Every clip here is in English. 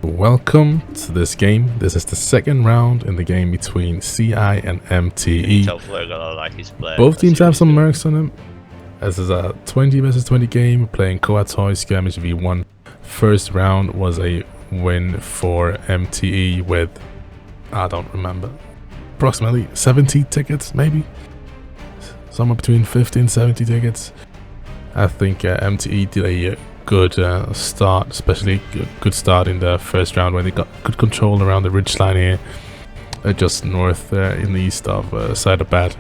Welcome to this game. This is the second round in the game between CI and MTE. Both teams have some mercs on them. This is a 20 versus 20 game. We're playing Kohat skirmish v1. First round was a win for MTE with, I don't remember, approximately 70 tickets, maybe? Somewhere between 50 and 70 tickets. I think MTE did a good start, especially a good start in the first round when they got good control around the ridgeline here, just north in the east of Saidabad.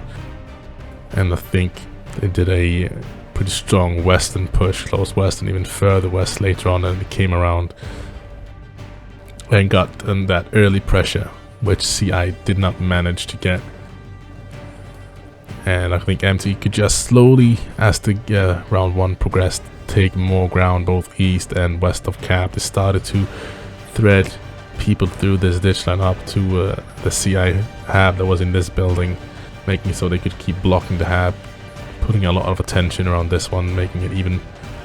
And I think they did a pretty strong western push, close west and even further west later on, and they came around and got that early pressure, which CI did not manage to get. And I think MTE could just slowly, as the round one progressed, take more ground both east and west of Cap. They started to thread people through this ditch line up to the CI hab that was in this building, making it so they could keep blocking the hab, putting a lot of attention around this one, making it even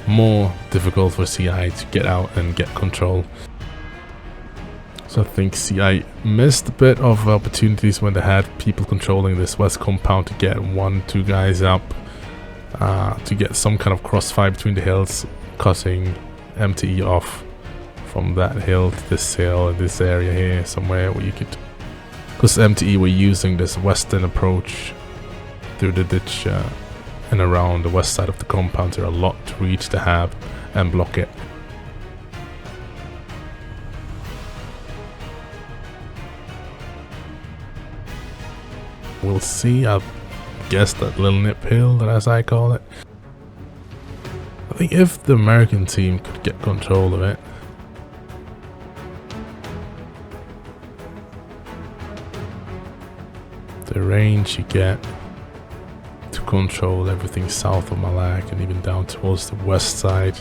more difficult for CI to get out and get control. So I think CI missed a bit of opportunities when they had people controlling this west compound to get 1-2 guys up, to get some kind of crossfire between the hills, cutting MTE off from that hill to this hill in this area here somewhere where you could, because MTE were using this western approach through the ditch and around the west side of the compound. There are a lot to reach the hab and block it. We'll see. I guess that little nip hill, as I call it. I think if the American team could get control of it, the range you get to control everything south of Malak and even down towards the west side.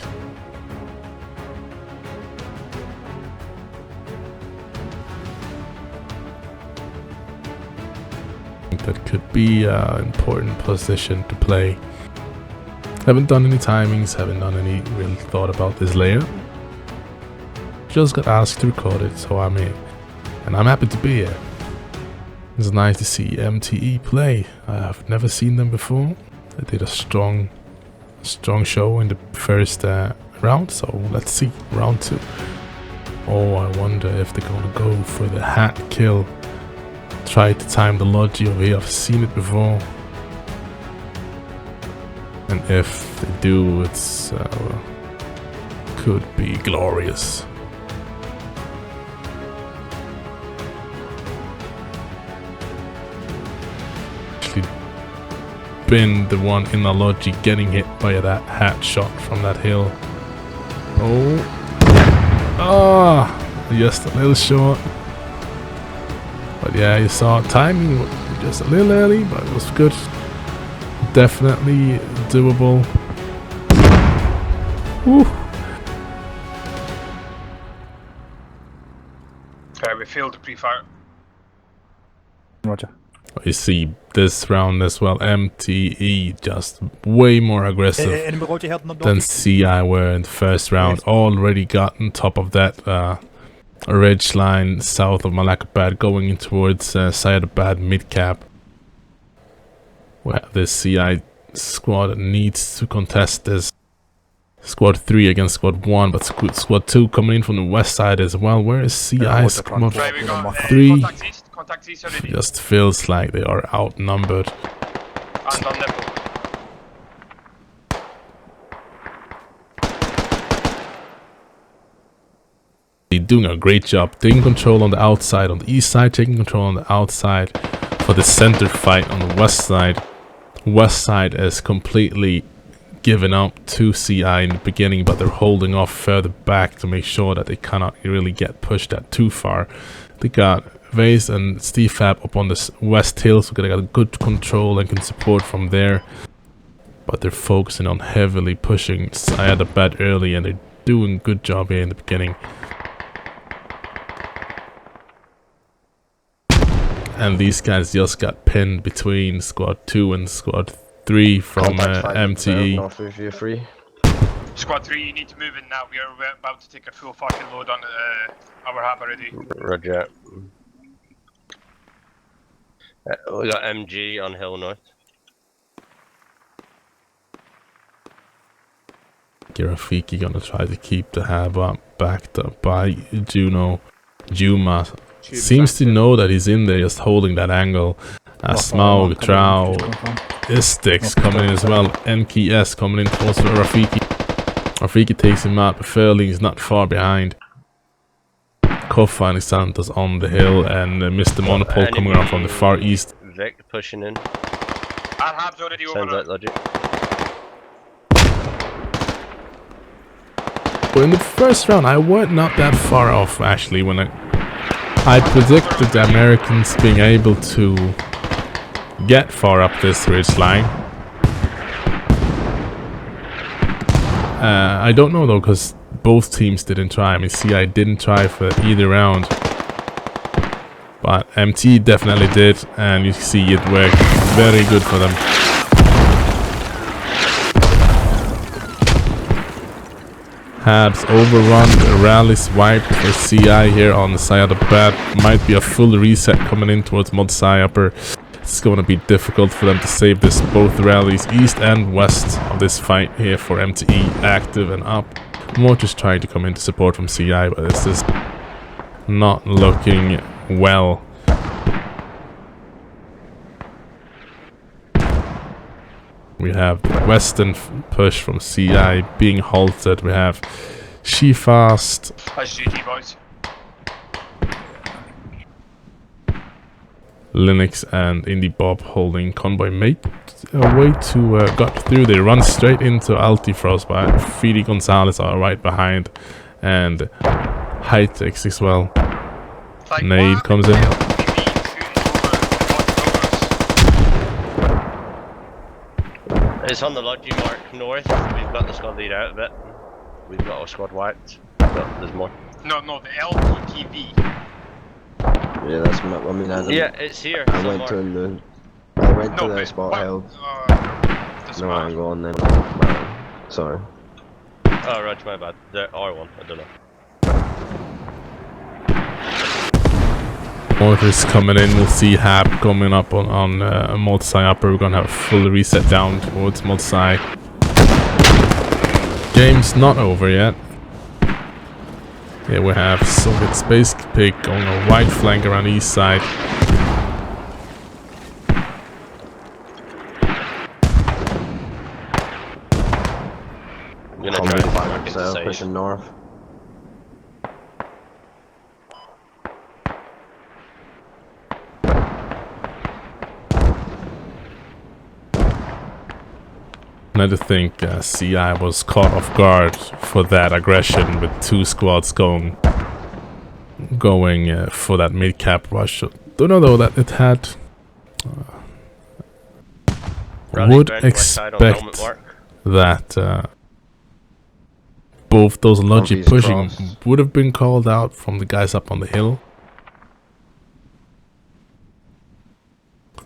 That could be an important position to play. Haven't done any timings, haven't done any real thought about this layer. Just got asked to record it, so I'm here. And I'm happy to be here. It's nice to see MTE play. I have never seen them before. They did a strong show in the first round, so let's see, round two. Oh, I wonder if they're gonna go for the hat kill. Try to time the logi over here. I've seen it before, and if they do, it's could be glorious. Actually, been the one in the logi getting hit by that hat shot from that hill. Just a little short. But yeah, you saw timing just a little early, but it was good. Definitely doable. Woo. Okay, we failed the pre-fire. Roger. You see this round as well, MTE just way more aggressive than CI were in the first round. Already got on top of that ridge line south of Malakabad, going in towards Saidabad mid-cap, where this CI squad needs to contest this. Squad 3 against Squad 1, but Squad 2 coming in from the west side as well. Where is CI Squad 3? It just feels like they are outnumbered. Doing a great job, taking control on the outside, on the east side, taking control on the outside for the center fight on the west side. West side is completely given up to CI in the beginning, but they're holding off further back to make sure that they cannot really get pushed that too far. They got Vase and Steve Fab up on this west hill, so they got good control and can support from there. But they're focusing on heavily pushing Saidabad early, and they're doing a good job here in the beginning. And these guys just got pinned between Squad 2 and Squad 3 from MTE. Squad 3, you need to move in now. We are about to take a full fucking load on our hab already. Roger. We got MG on Hill North. Rafiki gonna try to keep the hab up, backed up by Juno. Juma seems to know that he's in there, just holding that angle. Smaug, Drow, Istix coming in as well. NKS coming in close to Rafiki. Rafiki takes him out, but Furling is not far behind. Kohat and Santos on the hill, and Mr. Monopole coming around from the far east. Vic pushing in. Our hab's already over. Sounds like logic. Well, in the first round, I weren't not that far off actually. When I predicted the Americans being able to get far up this ridge line. I don't know though, because both teams didn't try. I mean, CI didn't try for either round, but MT definitely did, and you see it worked very good for them. Habs overrun, rallies wiped for CI here on the side of the bat. Might be a full reset coming in towards Mod Sci Upper. It's going to be difficult for them to save this. Both rallies east and west of this fight here for MTE active and up. Mortars trying to come in to support from CI, but it's just not looking well. We have the western push from CI being halted. We have She-Fast. That's GG, boys. Linux and Indie Bob holding convoy mate way to got through. They run straight into Altifrost, but Fidi Gonzalez are right behind, and Hightex as well. Like, Nade comes in. It's on the Logi mark north. We've got the squad lead out of it. We've got our squad wiped, but there's more. No, the LTTV. Yeah, that's what I mean. Yeah, it's here. I went to that spot held. No, I ain't going then. Sorry. Oh, right, my bad. The R1, I don't know. Mortars coming in. We'll see Hab coming up on Multi Upper. We're gonna have a full reset down towards Multi. Game's not over yet. Here we have Soviet Space Pig on a right flank around the east side. I'm gonna try to find myself pushing north. I just think CI was caught off guard for that aggression with two squads going for that mid-cap rush. Don't know though that it had. Would expect that both those Logi pushing would have been called out from the guys up on the hill.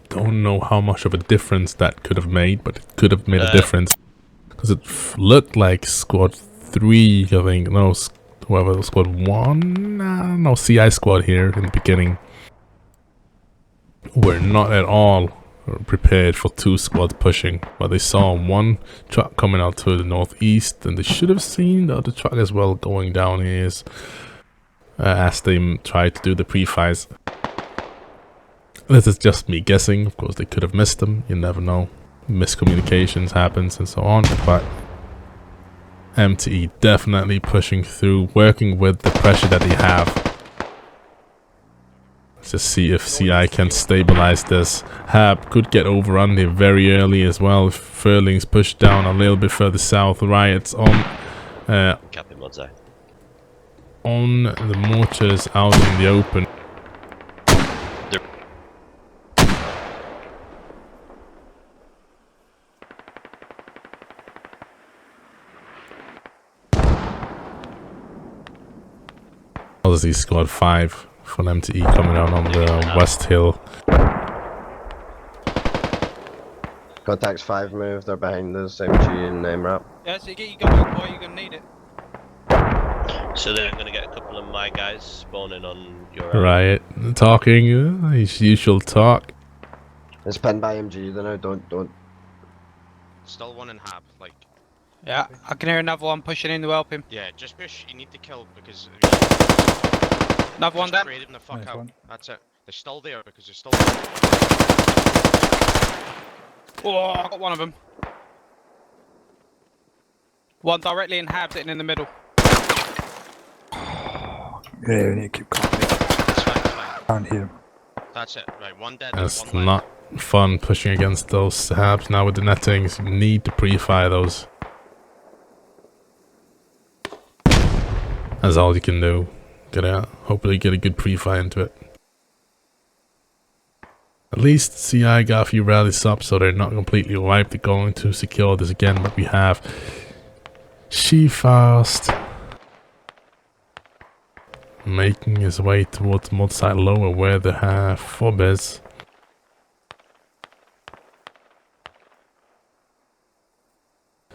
Don't know how much of a difference that could have made, but it could have made a difference, because it looked like squad 3, I think, no, whoever was squad 1, no, CI squad here in the beginning were not at all prepared for two squads pushing, but they saw one truck coming out to the northeast, and they should have seen the other truck as well going down here as they tried to do the pre-fires. This is just me guessing. Of course, they could have missed them. You never know. Miscommunications happens and so on. But MTE definitely pushing through, working with the pressure that they have. Let's just see if CI can stabilize this. Hab could get overrun here very early as well. If Furling's pushed down a little bit further south. Riots on the mortars out in the open. Obviously squad 5 from MTE coming out on the west hill. Contacts 5 move, they're behind us, MG and MRAP. Yeah, so you get your gun out, boy, you're gonna need it. So then I'm gonna get a couple of my guys spawning on your Riot talking, his usual talk. It's pinned by MG, then don't. Still one in Hab, like. Yeah, I can hear another one pushing in to help him. Yeah, just push. You need to kill because. Another one down. Create him the fuck Nice out. one. That's it. They're still there because they're still there. Oh, I got one of them. One directly in Hab, sitting in the middle. Yeah, we need to keep calm. It's fine, it's fine. Can't hear him. That's it. Right, one dead. It's one not fun pushing against those Habs now with the nettings. You need to pre-fire those. That's all you can do. Hopefully get a good pre-fire into it. At least CI got a few rallies up, so they're not completely wiped. They're going to secure this again, but we have She-Fast making his way towards Modside Lower where the fob is.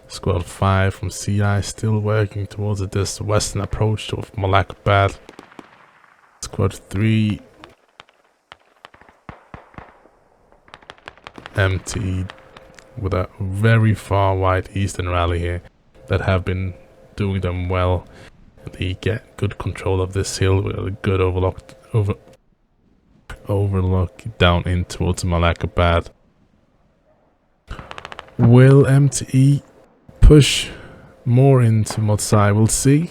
Squad 5 from CI still working towards this western approach of Malakabad. Squad 3 empty with a very far wide eastern rally here that have been doing them well. They get good control of this hill with a good overlook down in towards Malakabad. Will MTE push more into Modsai? We'll see.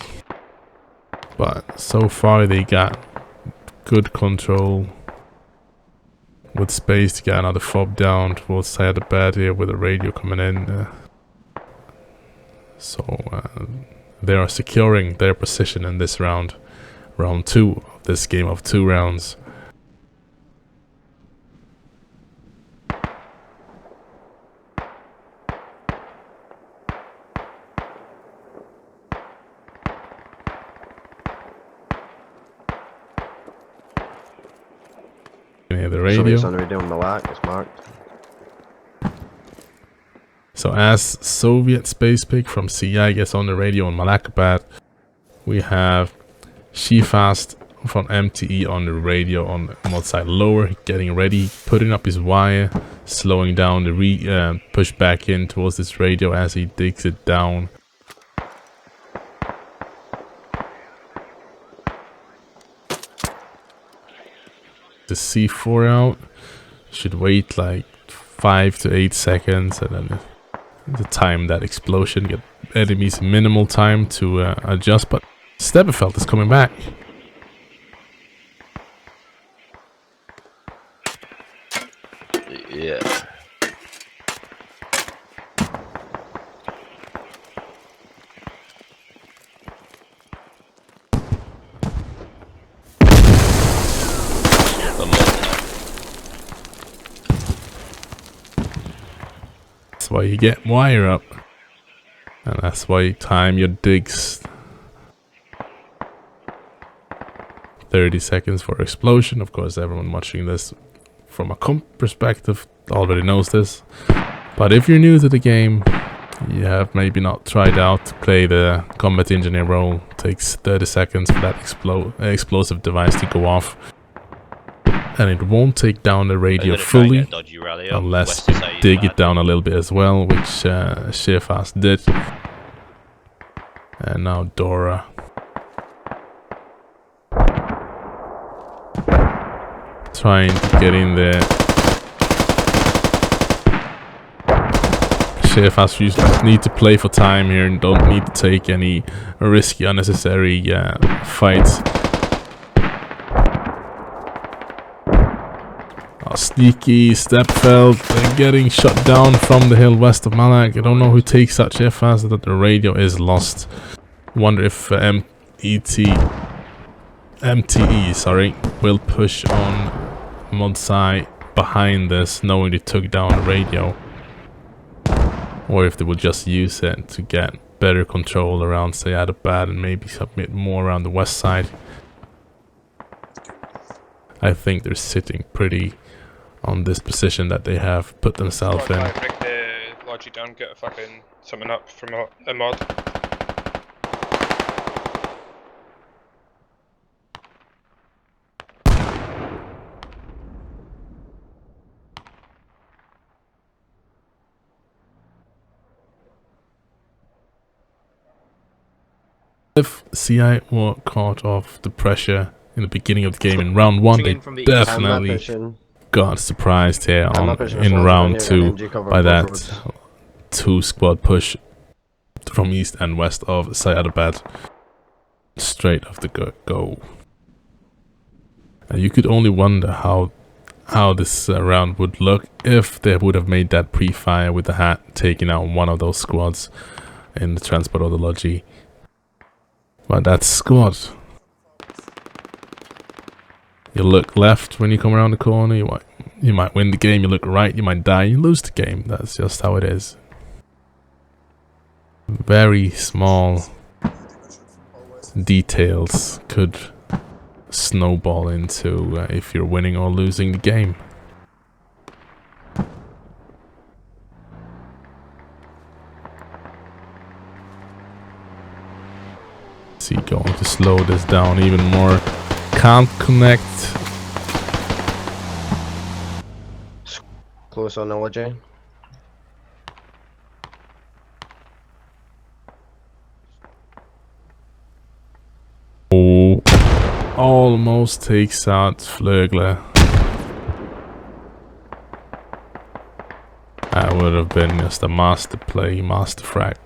But so far they got good control with space to get another fob down towards Sayadabad here with a radio coming in. They are securing their position in this round. Round 2 of this game of 2 rounds. The radio. Somebody's on the radio on the lack, it's marked. So as Soviet space pick from CI gets on the radio in Malakabad, we have She-Fast from MTE on the radio on Modside Lower, getting ready, putting up his wire, slowing down the push back in towards this radio as he digs it down. The C4 out should wait like 5 to 8 seconds and then the time that explosion, get enemies minimal time to adjust, but Stebefeld is coming back. Yeah. That's why you get wire up, and that's why you time your digs. 30 seconds for explosion. Of course, everyone watching this from a comp perspective already knows this, but if you're new to the game, you have maybe not tried out to play the combat engineer role. It takes 30 seconds for that explosive device to go off, and it won't take down the radio fully unless you dig it down a little bit as well, which She-Fast did. And now Dora trying to get in there. She-Fast need to play for time here and don't need to take any risky, unnecessary fights. Sneaky Stepfeld getting shut down from the hill west of Malak. I don't know who takes that She-Fast, that the radio is lost. Wonder if MTE will push on Modsai behind this, knowing they took down the radio, or if they would just use it to get better control around Sayadabad and maybe submit more around the west side. I think they're sitting pretty on this position that they have put themselves in. Bring the logic down, get a fucking something up from a mod. If CI were caught off the pressure in the beginning of the game in round 1, they definitely got surprised here in round 2 by that 2 squad push from east and west of Sayadabad straight off the go. And you could only wonder how this round would look if they would have made that pre-fire with the hat, taking out one of those squads in the transport of the Logi. But that squad, you look left when you come around the corner, you might win the game. You look right, you might die, you lose the game. That's just how it is. Very small details could snowball into if you're winning or losing the game. See, going to slow this down even more. Can't connect. Close on LJ. Oh, almost takes out Flögler. That would have been just a master play, master frag.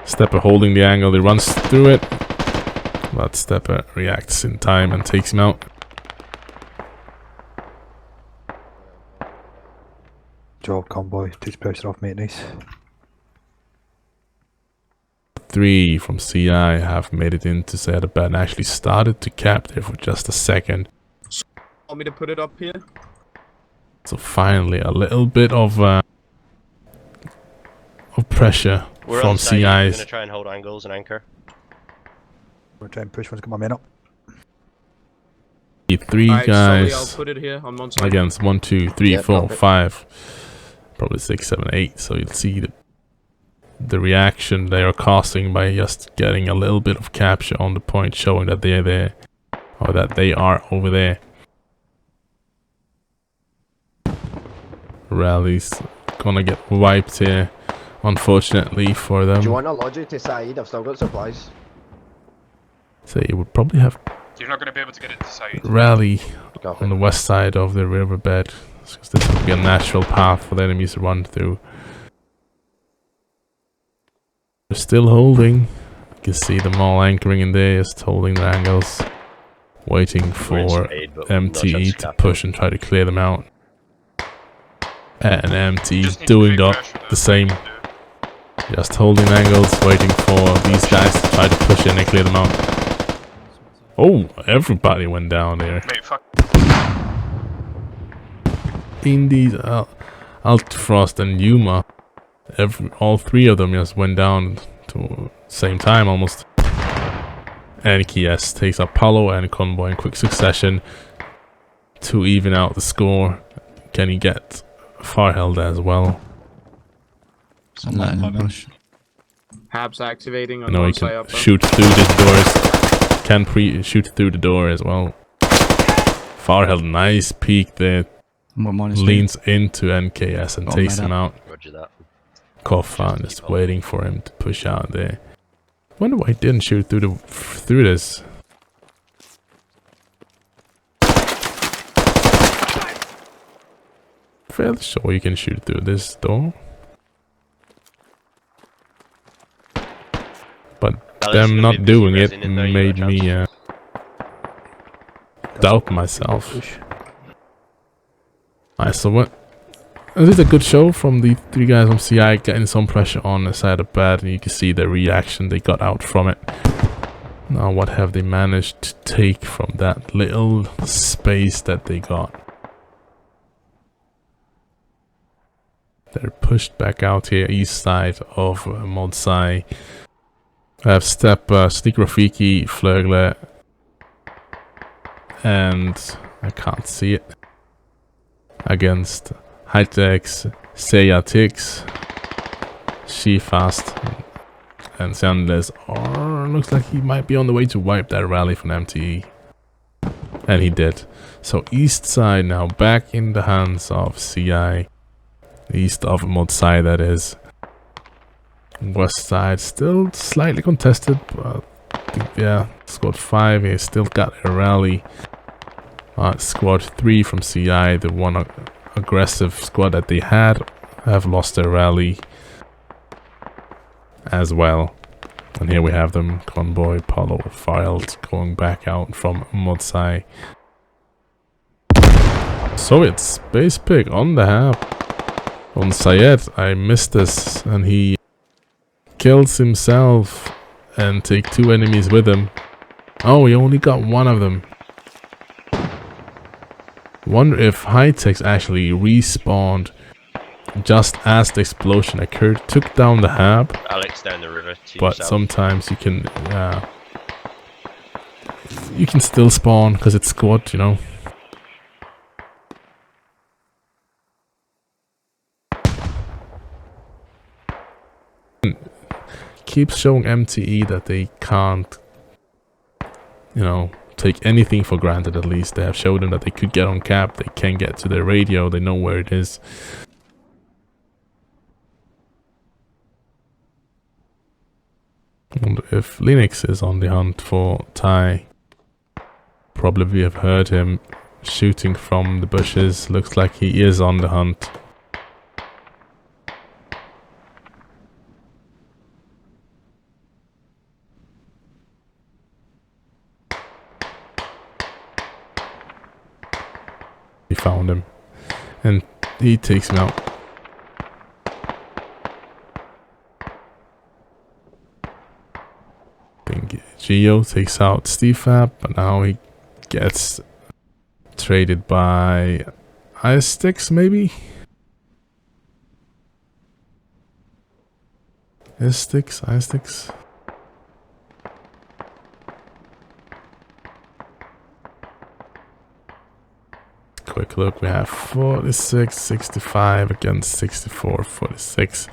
Stepper holding the angle, he runs through it, but Stepper reacts in time and takes him out. Job convoy, takes pressure off, mate, nice. 3 from CI have made it into Sayadabad and actually started to cap there for just a second. Want me to put it up here? So finally a little bit of pressure We're from on site. We're CI's. gonna try and hold angles and anchor. We're trying to push one's got my men up. 3 Alright, guys I'll put it here. I'm on site. against 1, 2, 3, Yeah, 4, copy. 5, probably 6, 7, 8. So you'll see the reaction they are causing by just getting a little bit of capture on the point, showing that they're there or that they are over there. Rally's gonna get wiped here, unfortunately for them. Do you want a logic to side? I've still got supplies. So you would probably have You're not going to be able to get it to side. Rally Copy. on the west side of the riverbed, because this would be a natural path for the enemies to run through. They're still holding. You can see them all anchoring in there, just holding their angles, waiting for MTE to push and try to clear them out. And MTE doing the same, just holding angles, waiting for these guys to try to push in and clear them out. Oh, everybody went down there. Mate, fuck. Indeed, Altfrost and Yuma, all 3 of them just went down to the same time almost. And KS takes up Palo and Convoy in quick succession to even out the score. Can he get Farheld as well? Habs activating on No, he one can side up. shoot through these doors. Can shoot through the door as well. Farheld, nice peek there. Leans into NKS and takes him out. Roger that. Kohat is waiting for him to push out there. Wonder why he didn't shoot through this. Fairly sure you can shoot through this door. But them not doing it made me doubt myself. Alright, so what? This is a good show from the 3 guys from CI getting some pressure on the side of bad, and you can see the reaction they got out from it. Now what have they managed to take from that little space that they got? They're pushed back out here east side of Modsai. I have Stepper, Sneak Rafiki, Flögler, and I can't see it, against Hitex, Seiya Tix, She fast. And Sanders looks like he might be on the way to wipe that rally from MTE. And he did. So east side now back in the hands of CI. East of Modsai, that is. West side still slightly contested, but I think, yeah, squad 5 has still got a rally. Squad 3 from CI, the one aggressive squad that they had, have lost their rally as well. And here we have them, Convoy, Polo, filed, going back out from Modsai. So it's Space Pig on the hab. On Syed, I missed this, and he kills himself and take 2 enemies with him. Oh, he only got 1 of them. Wonder if high-techs actually respawned just as the explosion occurred, took down the hab. Alex down the river to but yourself. Sometimes you can still spawn because it's squad, you know. Keeps showing MTE that they can't, you know, take anything for granted. At least they have showed them that they could get on cap, they can get to their radio, they know where it is. And if Linux is on the hunt for Thai, probably have heard him shooting from the bushes. Looks like he is on the hunt. He found him, and he takes him out. Geo takes out Stefab, but now he gets traded by Ice Sticks, maybe? Ice Sticks. Quick look, we have 46, 65 against 64, 46.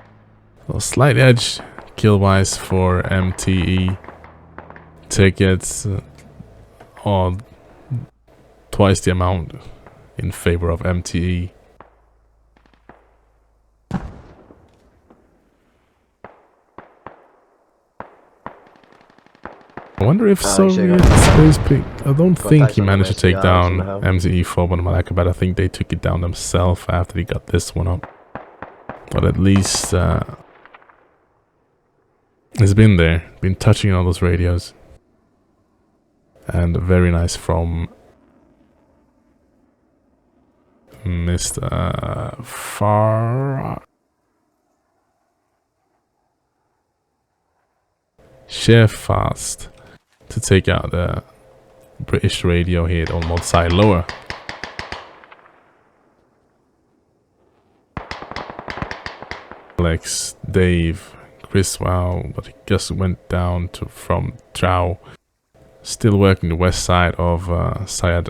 So slight edge kill-wise for MTE. Tickets on twice the amount in favor of MTE. I wonder if Soviet Space Pig... I don't think he managed to take down MTE 4 on Malakabat. I think they took it down themselves after they got this one up. But at least it's been there, been touching all those radios. And very nice from Mr. Far Chef Fast to take out the British radio here on Modsai lower. Alex, Dave, Chris, wow, but he just went down to from Trow. Still working the west side of Syed,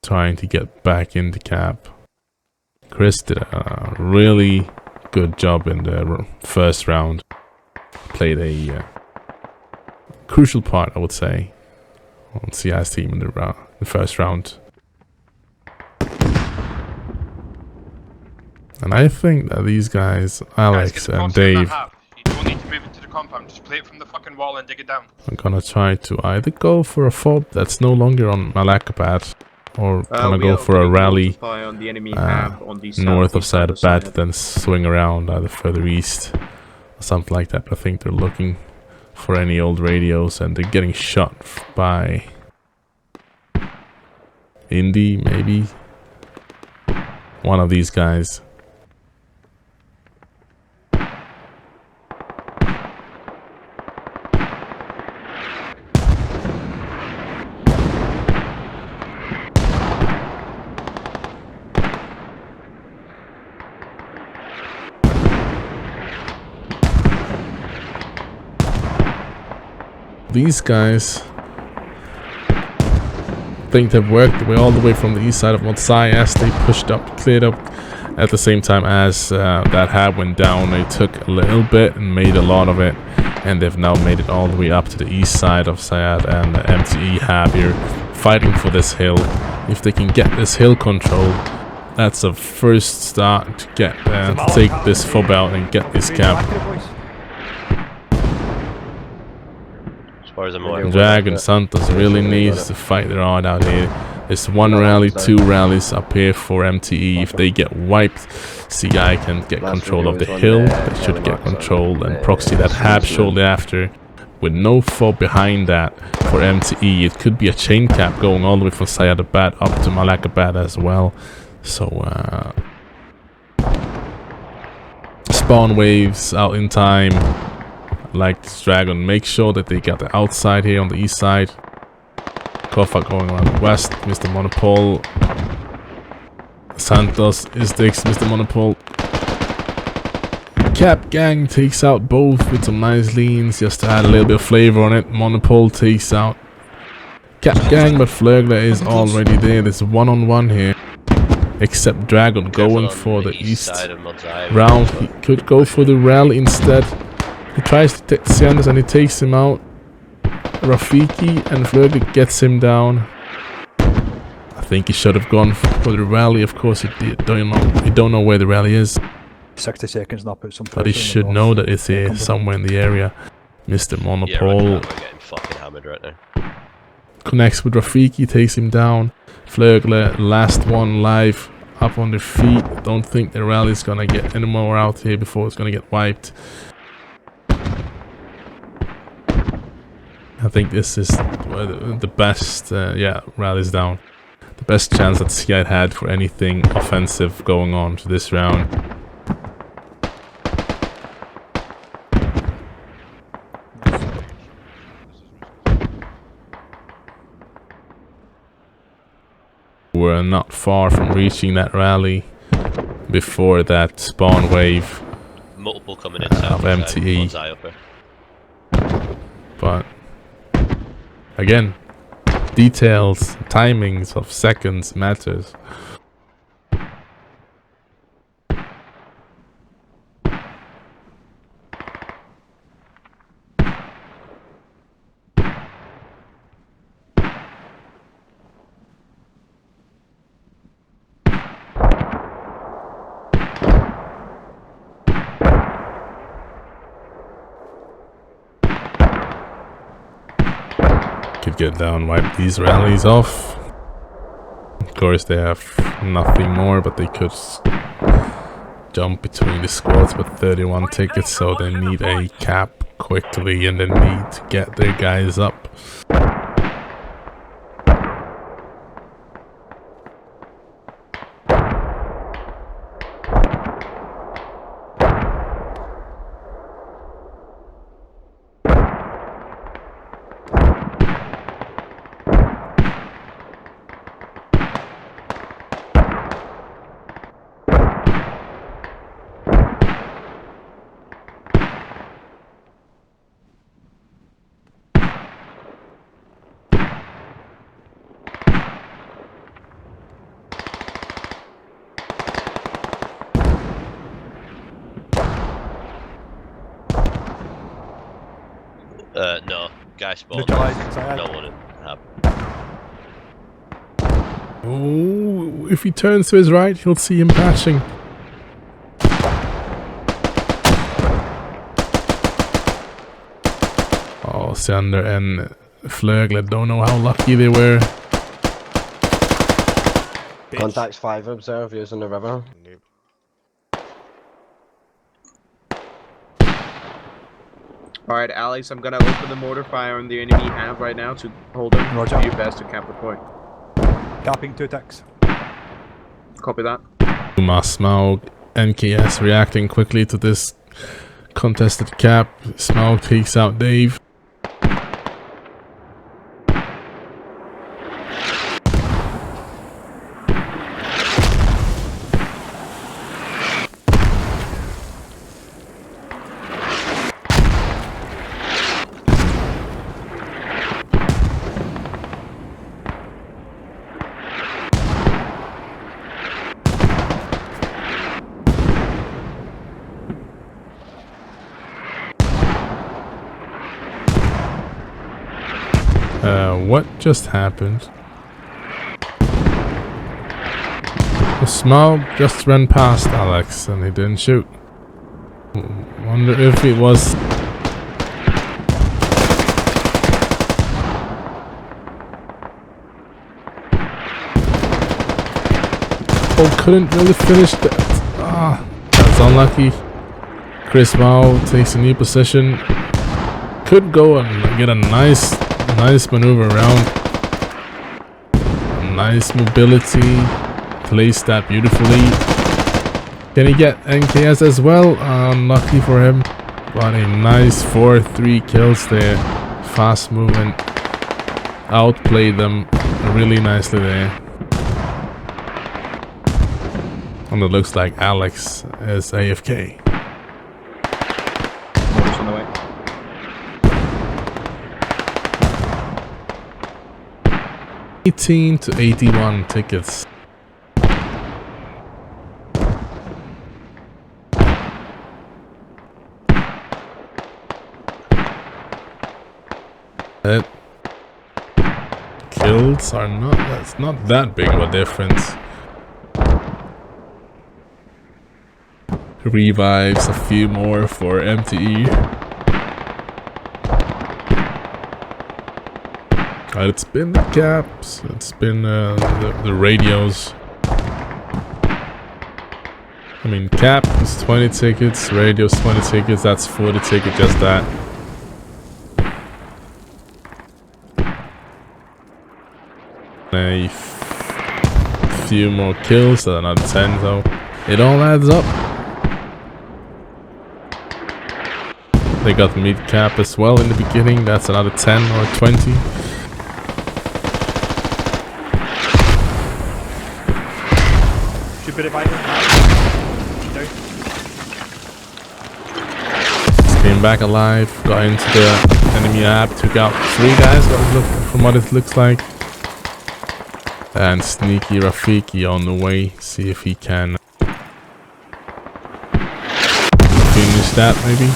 trying to get back into cap. Chris did a really good job in the first round. Played a crucial part, I would say, on CI's team in the first round. And I think that these guys, Alex and Dave, you don't need to move into the compound, just play it from the fucking wall and dig it down. I'm gonna try to either go for a fob that's no longer on Malakabat, or gonna go for a rally on the enemy on the north of Sadabat, then swing around either further east or something like that. But I think they're looking for any old radios, and they're getting shot by Indy, maybe one of these guys. These guys think they've worked their way all the way from the east side of Modsai as they pushed up, cleared up, At the same time as that hab went down, they took a little bit and made a lot of it, and they've now made it all the way up to the east side of Sayad, and the MTE hab here fighting for this hill. If they can get this hill control, that's a first start to get to take this fob out and get this camp. As far as I'm aware. Dragon Santos really needs to fight their own out here. There's one rally, 2 rallies up here for MTE. If they get wiped, CI can get control of the hill. They should get control and proxy that hab shortly after. With no fob behind that for MTE, it could be a chain cap going all the way from Sayadabad up to Malakabad as well. So, spawn waves out in time. Like this Dragon, make sure that they got the outside here on the east side. Kohat going around west, Mr. Monopole. Santos is takes Mr. Monopole. Cap Gang takes out both with some nice leans, just to add a little bit of flavor on it. Monopole takes out Cap Gang, but Flurgler is already there. There's one-on-one here. Except Dragon going for the east round. He could go for the rally instead. He tries to take Sanders and he takes him out. Rafiki and Flurgler gets him down. I think he should have gone for the rally. Of course, he don't know where the rally is. 60 seconds and I'll put some. But he should know that it's here somewhere in the area. Mr. Monopole we're getting fucking hammered right now. Connects with Rafiki, takes him down. Flurgler, last one live, up on their feet. Don't think the rally's gonna get any more out here before it's gonna get wiped. I think this is the best, yeah, rally's down. The best chance that CI had for anything offensive going on to this round. We're not far from reaching that rally before that spawn wave Multiple coming in of MTE. But again, details, timings of seconds matters. Could get down, wipe these rallies off. Of course, they have nothing more, but they could jump between the squads with 31 tickets, so they need a cap quickly and they need to get their guys up. No. Guy spawned. No one have. Oh, if he turns to his right, he'll see him patching. Oh, Sander and Flurgler don't know how lucky they were. Contacts 5 observe using the river. Alright, Alex, I'm gonna open the mortar fire on the enemy hand right now to hold them. Roger. Do your best to cap the point. Capping 2 ticks. Copy that. Uma Smaug, NKS reacting quickly to this contested cap. Smaug takes out Dave. What just happened? The smoke just ran past Alex and he didn't shoot. Wonder if it was... Oh, couldn't really finish that. Ah, that's unlucky. Chris Mao takes a new position. Could go and get a nice maneuver around. Nice mobility. Placed that beautifully. Can he get NKS as well? Unlucky for him. But a nice 4-3 kills there. Fast movement. Outplayed them really nicely there. And it looks like Alex is AFK. Mortars on the way. $18 to $81 tickets. Kills are not, that's not that big of a difference. Revives a few more for MTE. It's been the caps, it's been the radios. I mean, cap is 20 tickets, radios 20 tickets, that's 40 tickets, just that. A few more kills, so another 10 though. It all adds up. They got mid cap as well in the beginning, that's another 10 or 20. Should be divided. Came back alive, got into the enemy app, took out 3 guys from what it looks like. And sneaky Rafiki on the way, see if he can finish that maybe.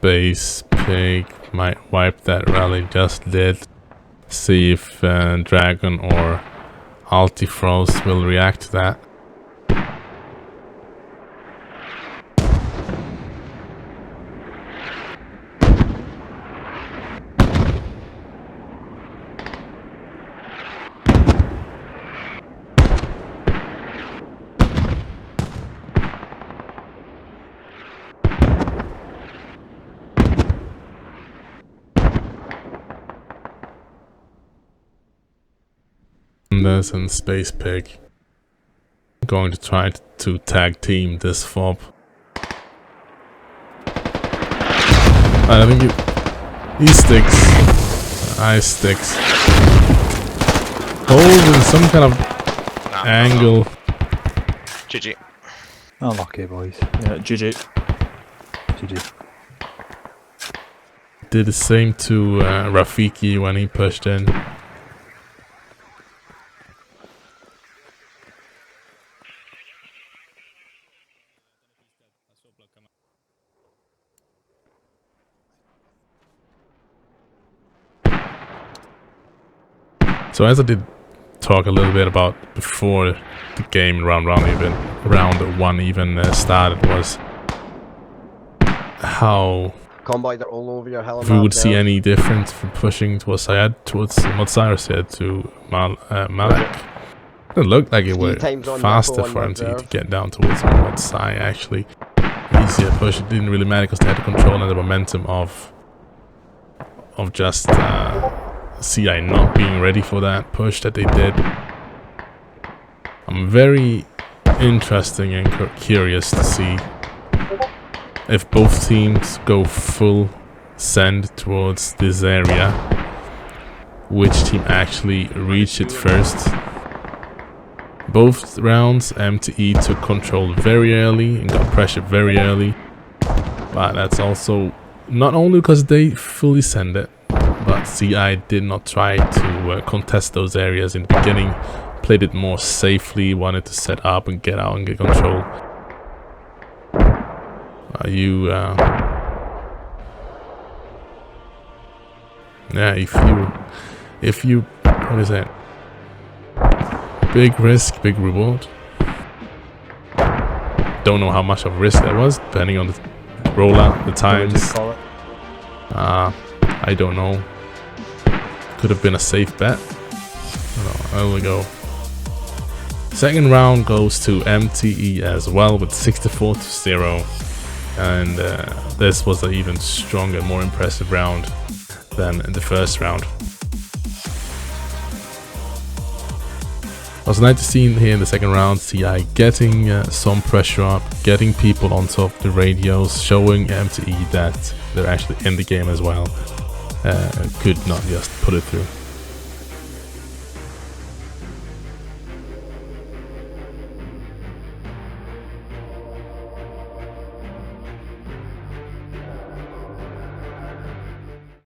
Space Pig might wipe that rally, just did. See if Dragon or Altifrost will react to that. And Space Pig going to try to tag team this fob. I think he sticks. I sticks. Holding some kind of angle. GG. Unlucky, boys. Yeah, GG. GG. Did the same to Rafiki when he pushed in. So as I did talk a little bit about before the game round one even started, was how Convoy, they're all over your if we would see any difference from pushing towards Syed, towards Motsai, or Syed to Malak. It looked like it was faster for MT to get down towards Motsai, actually. Easier push, it didn't really matter because they had the control and the momentum of just CI not being ready for that push that they did. I'm very interested and curious to see if both teams go full send towards this area. Which team actually reached it first? Both rounds, MTE took control very early and got pressure very early. But that's also not only because they fully sent it, but CI did not try to contest those areas in the beginning. Played it more safely, wanted to set up and get out and get control. Yeah, if you, what is that? Big risk, big reward. Don't know how much of risk that was, depending on the rollout, the times. I don't know. Could have been a safe bet. There we go. Second round goes to MTE as well with 64-0, and this was an even stronger, more impressive round than in the first round. It was nice to see here in the second round CI getting some pressure up, getting people on top of the radios, showing MTE that they're actually in the game as well. Could not just put it through.